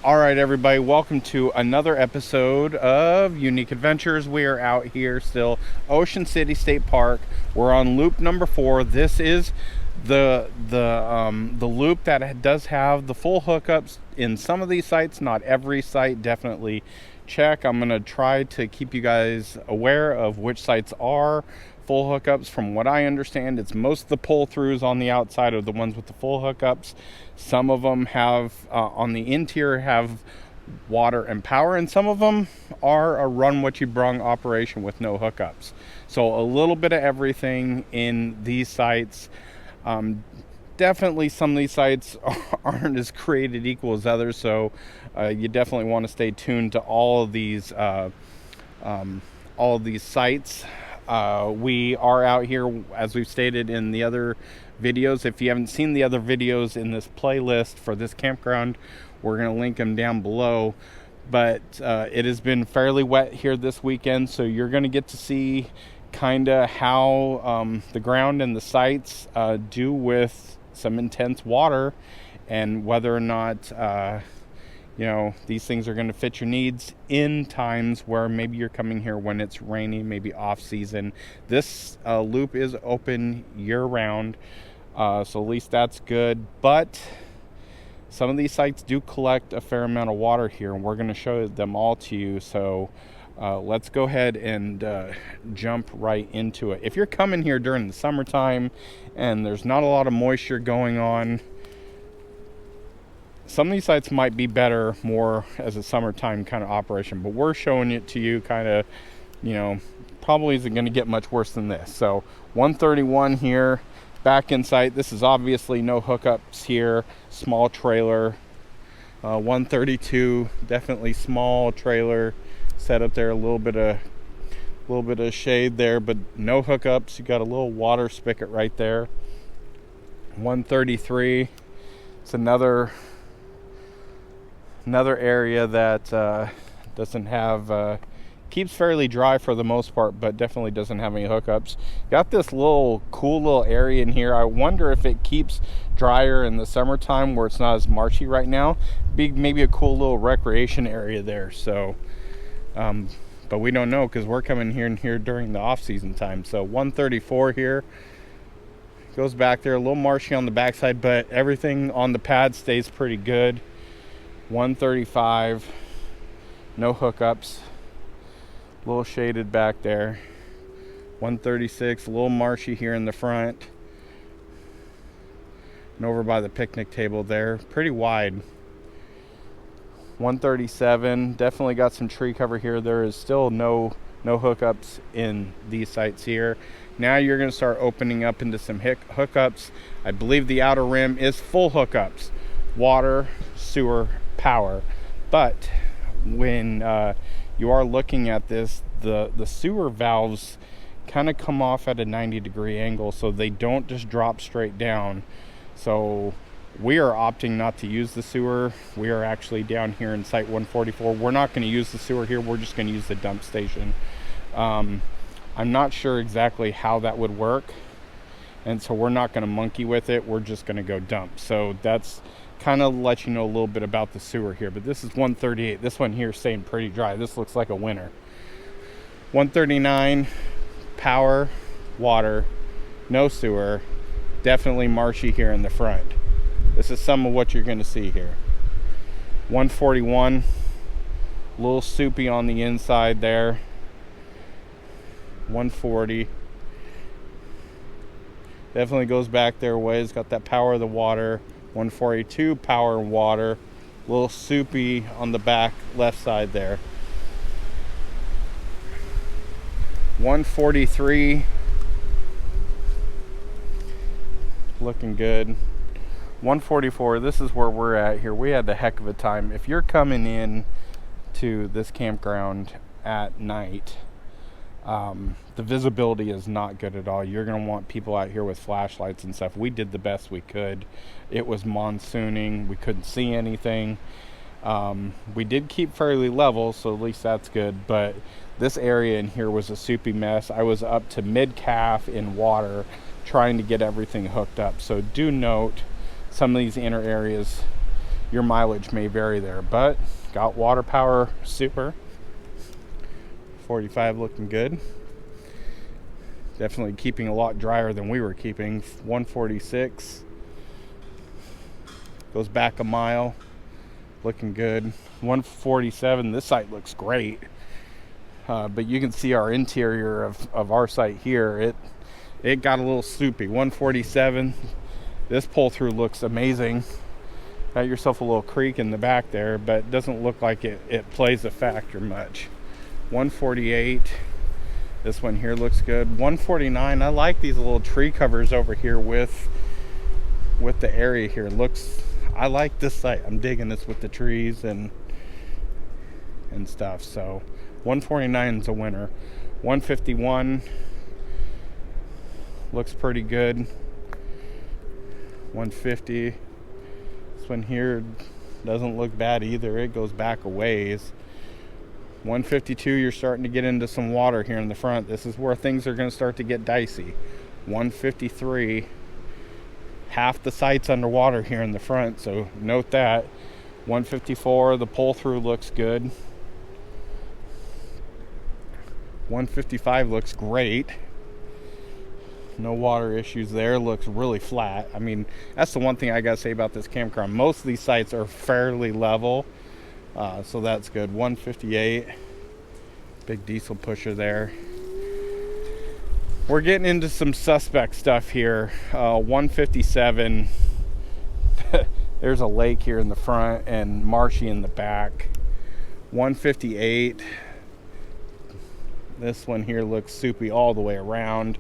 All right, everybody, welcome to another episode of Unique Adventures. We are out here still, Ocean City State Park. We're on loop number 4. This is the loop that does have the full hookups in some of these sites, not every site. Definitely check. I'm gonna try to keep you guys aware of which sites are full hookups. From what I understand, it's most of the pull-throughs on the outside of the ones with the full hookups. Some of them have on the interior have water and power, and some of them are a run what you brung operation with no hookups. So a little bit of everything in these sites. Definitely some of these sites aren't as created equal as others, so you definitely want to stay tuned to all of these sites. We are out here, as we've stated in the other videos. If you haven't seen the other videos in this playlist for this campground, we're going to link them down below. But it has been fairly wet here this weekend, so you're going to get to see kind of how the ground and the sites do with some intense water, and whether or not these things are going to fit your needs in times where maybe you're coming here when it's rainy, maybe off season. This loop is open year round, so at least that's good. But some of these sites do collect a fair amount of water here, and we're going to show them all to you. So let's go ahead and jump right into it. If you're coming here during the summertime and there's not a lot of moisture going on, some of these sites might be better more as a summertime kind of operation, but we're showing it to you kind of, probably isn't going to get much worse than this. So 131 here, back in sight. This is obviously no hookups here, small trailer. 132, definitely small trailer set up there, a little bit of shade there, but no hookups. You got a little water spigot right there. 133, it's another area that doesn't have keeps fairly dry for the most part, but definitely doesn't have any hookups. Got this cool little area in here. I wonder if it keeps drier in the summertime where it's not as marshy right now. Maybe a cool little recreation area there. So but we don't know, because we're coming here during the off-season time. So 134 here goes back there, a little marshy on the backside, but everything on the pad stays pretty good. 135, no hookups, a little shaded back there. 136, a little marshy here in the front, and over by the picnic table there, pretty wide. 137, definitely got some tree cover here. There is still no hookups in these sites here. Now you're going to start opening up into some hookups. I believe the outer rim is full hookups, water, sewer, power. But when you are looking at this, the sewer valves kind of come off at a 90-degree angle, so they don't just drop straight down. So we are opting not to use the sewer. We are actually down here in site 144. We're not going to use the sewer here. We're just going to use the dump station. I'm not sure exactly how that would work, and so we're not going to monkey with it. We're just going to go dump. So that's kind of let you know a little bit about the sewer here. But this is 138. This one here is staying pretty dry. This looks like a winter. 139, power, water, no sewer, definitely marshy here in the front. This is some of what you're going to see here. 141, a little soupy on the inside there. 140, definitely goes back there ways, got that power of the water. 142, power and water, a little soupy on the back left side there. 143, looking good. 144, this is where we're at here. We had a heck of a time. If you're coming in to this campground at night, the visibility is not good at all. You're going to want people out here with flashlights and stuff. We did the best we could. It was monsooning. We couldn't see anything. We did keep fairly level, so at least that's good. But this area in here was a soupy mess. I was up to mid-calf in water trying to get everything hooked up. So do note some of these inner areas your mileage may vary there, but got water power super. 45 looking good. Definitely keeping a lot drier than we were keeping. 146 goes back a mile, looking good. 147, this site looks great, but you can see our interior of our site here. It got a little soupy. 147, this pull through looks amazing. Got yourself a little creek in the back there, but it doesn't look like it plays a factor much. 148, this one here looks good. 149, I like these little tree covers over here with the area here. I like this site. I'm digging this with the trees and stuff. So 149 is a winner. 151 looks pretty good. 150, this one here doesn't look bad either. It goes back a ways. 152, you're starting to get into some water here in the front. This is where things are going to start to get dicey. 153, half the site's underwater here in the front, so note that. 154, the pull through looks good. 155 looks great. No water issues there. Looks really flat. I mean, that's the one thing I gotta say about this campground. Most of these sites are fairly level, so that's good. 158, big diesel pusher there. We're getting into some suspect stuff here. 157, there's a lake here in the front and marshy in the back. 158, this one here looks soupy all the way around.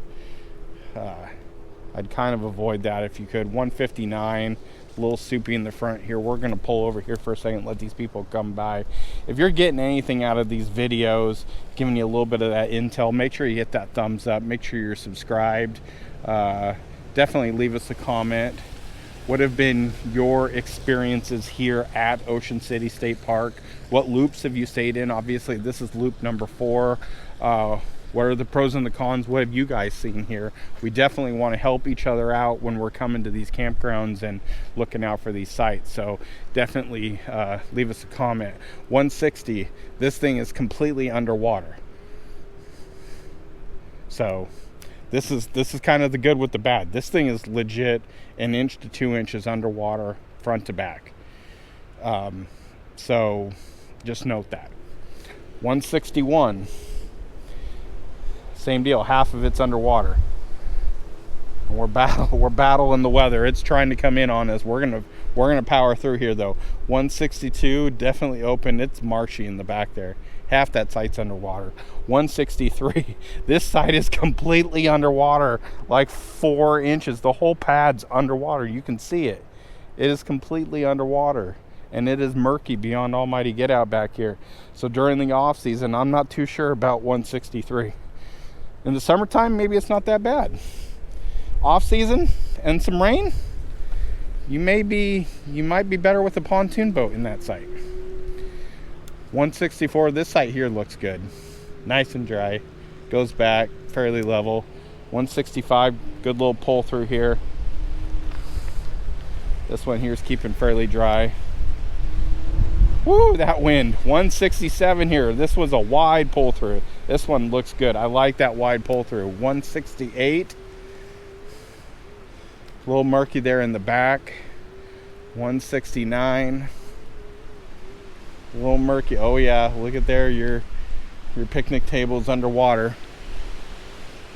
I'd kind of avoid that if you could. 159, a little soupy in the front here. We're going to pull over here for a second, let these people come by. If you're getting anything out of these videos, giving you a little bit of that intel, make sure you hit that thumbs up. Make sure you're subscribed. Definitely leave us a comment. What have been your experiences here at Ocean City State Park? What loops have you stayed in? Obviously, this is loop number 4. What are the pros and the cons? What have you guys seen here? We definitely want to help each other out when we're coming to these campgrounds and looking out for these sites. So definitely leave us a comment. 160, this thing is completely underwater. So this is kind of the good with the bad. This thing is legit 1 inch to 2 inches underwater, front to back. So just note that. 161. Same deal, half of it's underwater. We're battling the weather. It's trying to come in on us. We're gonna power through here though. 162, definitely open. It's marshy in the back there. Half that site's underwater. 163, this site is completely underwater, like 4 inches. The whole pad's underwater. You can see it. It is completely underwater. And it is murky beyond almighty get out back here. So during the off season, I'm not too sure about 163. In the summertime, maybe it's not that bad. Off season and some rain, you might be better with a pontoon boat in that site. 164, this site here looks good. Nice and dry. Goes back, fairly level. 165, good little pull through here. This one here is keeping fairly dry. Woo, that wind. 167 here. This was a wide pull through. This one looks good. I like that wide pull through. 168. A little murky there in the back. 169. A little murky. Oh yeah, look at there. Your picnic table's underwater.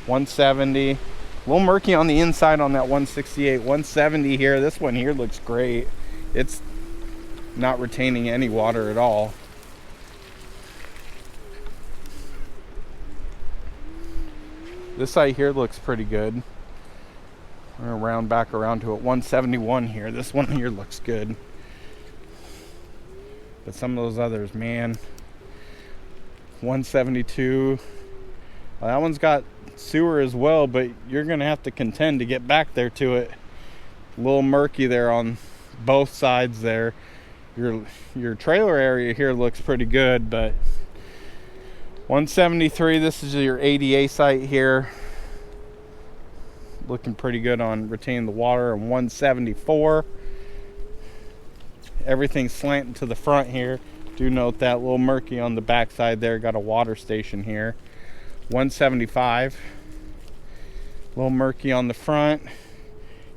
170. A little murky on the inside on that 168. 170 here. This one here looks great. It's not retaining any water at all. This site here looks pretty good. We're gonna round back around to it. 171 here. This one here looks good. But some of those others, man. 172. Well, that one's got sewer as well, but you're gonna have to contend to get back there to it. A little murky there on both sides there. Your trailer area here looks pretty good, but 173, this is your ADA site here. Looking pretty good on retaining the water. And 174, everything's slanting to the front here. Do note that a little murky on the back side there. Got a water station here. 175. A little murky on the front.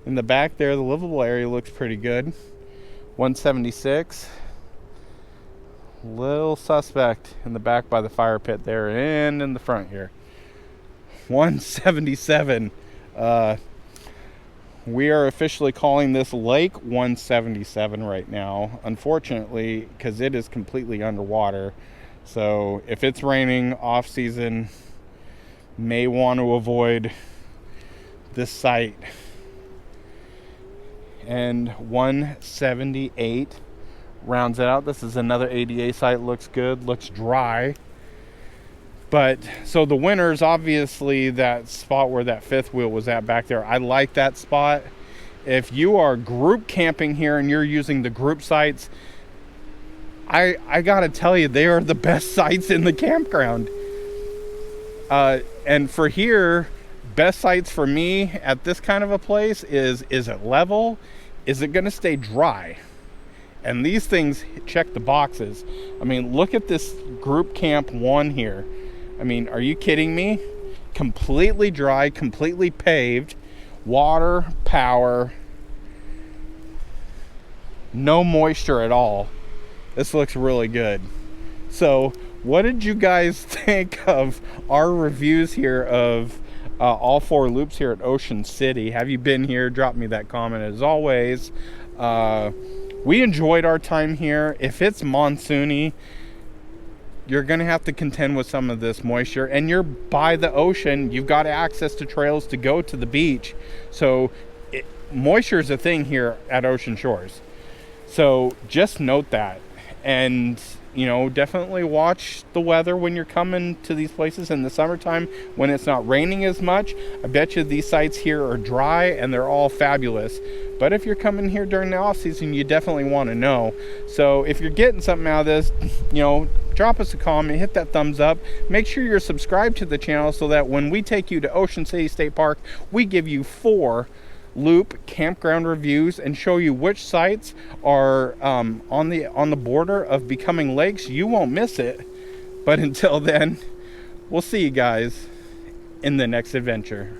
In the back there, the livable area looks pretty good. 176. Little suspect in the back by the fire pit there and in the front here. 177. We are officially calling this Lake 177 right now, unfortunately, because it is completely underwater. So if it's raining off season, may want to avoid this site. And 178 rounds it out. This is another ADA site. Looks good, looks dry. But so the winners, obviously that spot where that fifth wheel was at back there, I like that spot. If you are group camping here and you're using the group sites, I gotta tell you, they are the best sites in the campground. And for here, best sites for me at this kind of a place is it level? Is it gonna stay dry? And these things check the boxes. I mean, look at this group camp one here. I mean, are you kidding me? Completely dry, completely paved, water, power, no moisture at all. This looks really good. So what did you guys think of our reviews here of all 4 loops here at Ocean City? Have you been here? Drop me that comment as always. We enjoyed our time here. If it's monsoony, you're gonna have to contend with some of this moisture, and you're by the ocean. You've got access to trails to go to the beach. So moisture is a thing here at Ocean Shores. So just note that. And you know, definitely watch the weather when you're coming to these places in the summertime when it's not raining as much. I bet you these sites here are dry and they're all fabulous. But if you're coming here during the off season, you definitely want to know. So if you're getting something out of this, you know, drop us a comment, hit that thumbs up. Make sure you're subscribed to the channel so that when we take you to Ocean City State Park, we give you 4 loop campground reviews and show you which sites are on the border of becoming lakes. You won't miss it. But until then, we'll see you guys in the next adventure.